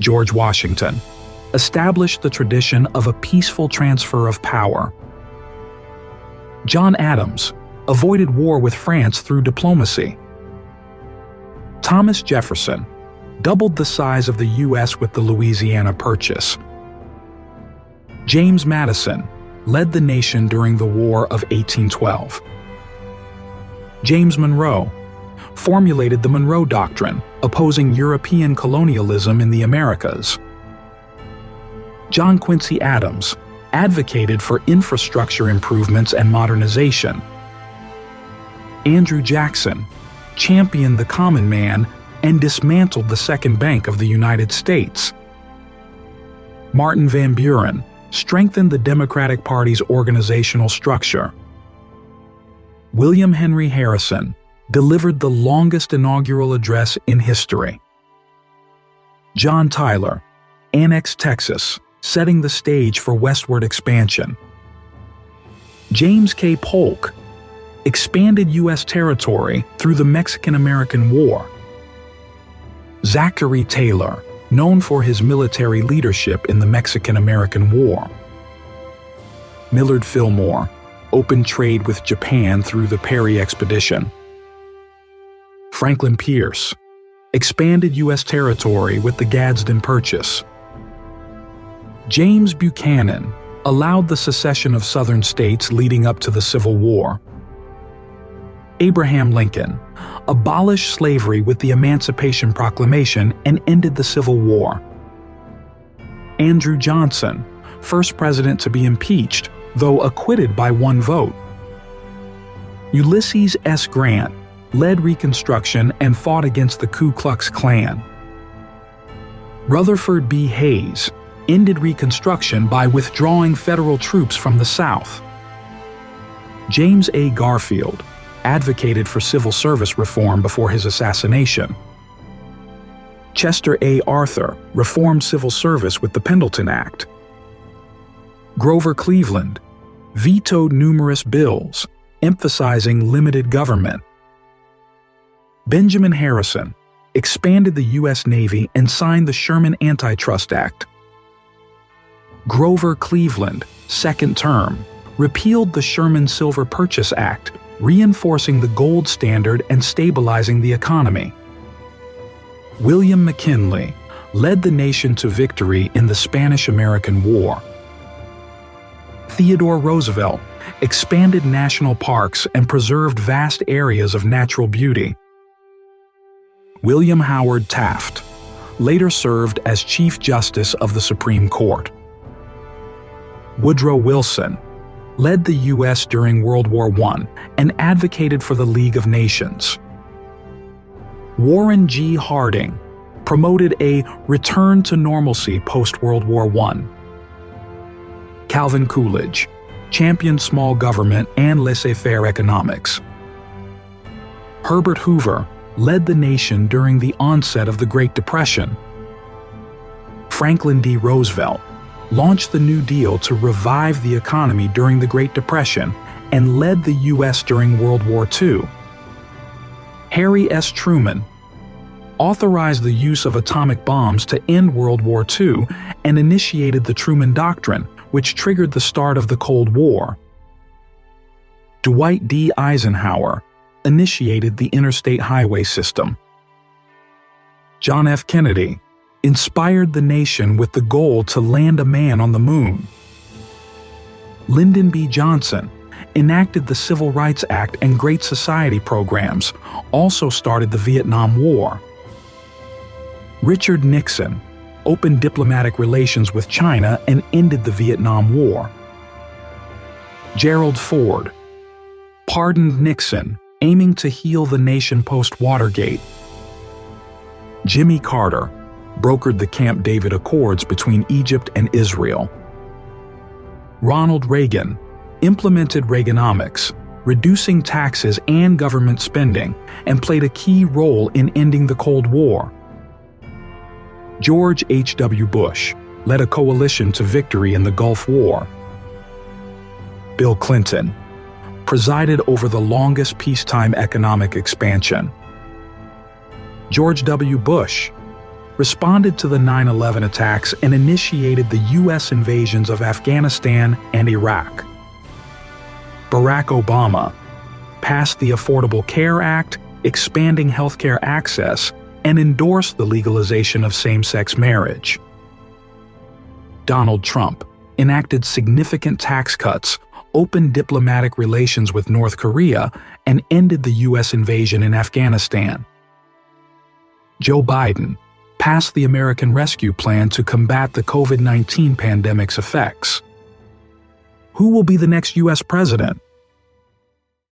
George Washington, established the tradition of a peaceful transfer of power. John Adams avoided war with France through diplomacy. Thomas Jefferson doubled the size of the U.S. with the Louisiana Purchase. James Madison led the nation during the War of 1812. James Monroe formulated the Monroe Doctrine, opposing European colonialism in the Americas. John Quincy Adams advocated for infrastructure improvements and modernization. Andrew Jackson championed the common man and dismantled the Second Bank of the United States. Martin Van Buren strengthened the Democratic Party's organizational structure. William Henry Harrison delivered the longest inaugural address in history. John Tyler annexed Texas, setting the stage for westward expansion. James K. Polk expanded U.S. territory through the Mexican-American War. Zachary Taylor, known for his military leadership in the Mexican-American War. Millard Fillmore opened trade with Japan through the Perry Expedition. Franklin Pierce expanded U.S. territory with the Gadsden Purchase. James Buchanan allowed the secession of Southern states leading up to the Civil War. Abraham Lincoln abolished slavery with the Emancipation Proclamation and ended the Civil War. Andrew Johnson, first president to be impeached, though acquitted by one vote. Ulysses S. Grant led Reconstruction and fought against the Ku Klux Klan. Rutherford B. Hayes ended Reconstruction by withdrawing federal troops from the South. James A. Garfield advocated for civil service reform before his assassination. Chester A. Arthur reformed civil service with the Pendleton Act. Grover Cleveland vetoed numerous bills, emphasizing limited government. Benjamin Harrison expanded the U.S. Navy and signed the Sherman Antitrust Act. Grover Cleveland, second term, repealed the Sherman Silver Purchase Act, reinforcing the gold standard and stabilizing the economy. William McKinley led the nation to victory in the Spanish-American War. Theodore Roosevelt expanded national parks and preserved vast areas of natural beauty. William Howard Taft later served as Chief Justice of the Supreme Court. Woodrow Wilson led the U.S. during World War I and advocated for the League of Nations. Warren G. Harding promoted a return to normalcy post-World War I. Calvin Coolidge championed small government and laissez-faire economics. Herbert Hoover led the nation during the onset of the Great Depression. Franklin D. Roosevelt launched the New Deal to revive the economy during the Great Depression and led the U.S. during World War II. Harry S. Truman authorized the use of atomic bombs to end World War II and initiated the Truman Doctrine, which triggered the start of the Cold War. Dwight D. Eisenhower initiated the interstate highway system. John F. Kennedy inspired the nation with the goal to land a man on the moon. Lyndon B. Johnson enacted the Civil Rights Act and Great Society programs, also started the Vietnam War. Richard Nixon opened diplomatic relations with China and ended the Vietnam War. Gerald Ford pardoned Nixon, aiming to heal the nation post-Watergate. Jimmy Carter brokered the Camp David Accords between Egypt and Israel. Ronald Reagan implemented Reaganomics, reducing taxes and government spending, and played a key role in ending the Cold War. George H.W. Bush led a coalition to victory in the Gulf War. Bill Clinton presided over the longest peacetime economic expansion. George W. Bush responded to the 9/11 attacks and initiated the U.S. invasions of Afghanistan and Iraq. Barack Obama passed the Affordable Care Act, expanding healthcare access, and endorsed the legalization of same-sex marriage. Donald Trump enacted significant tax cuts, opened diplomatic relations with North Korea, and ended the U.S. invasion in Afghanistan. Joe Biden passed the American Rescue Plan to combat the COVID-19 pandemic's effects. Who will be the next U.S. president?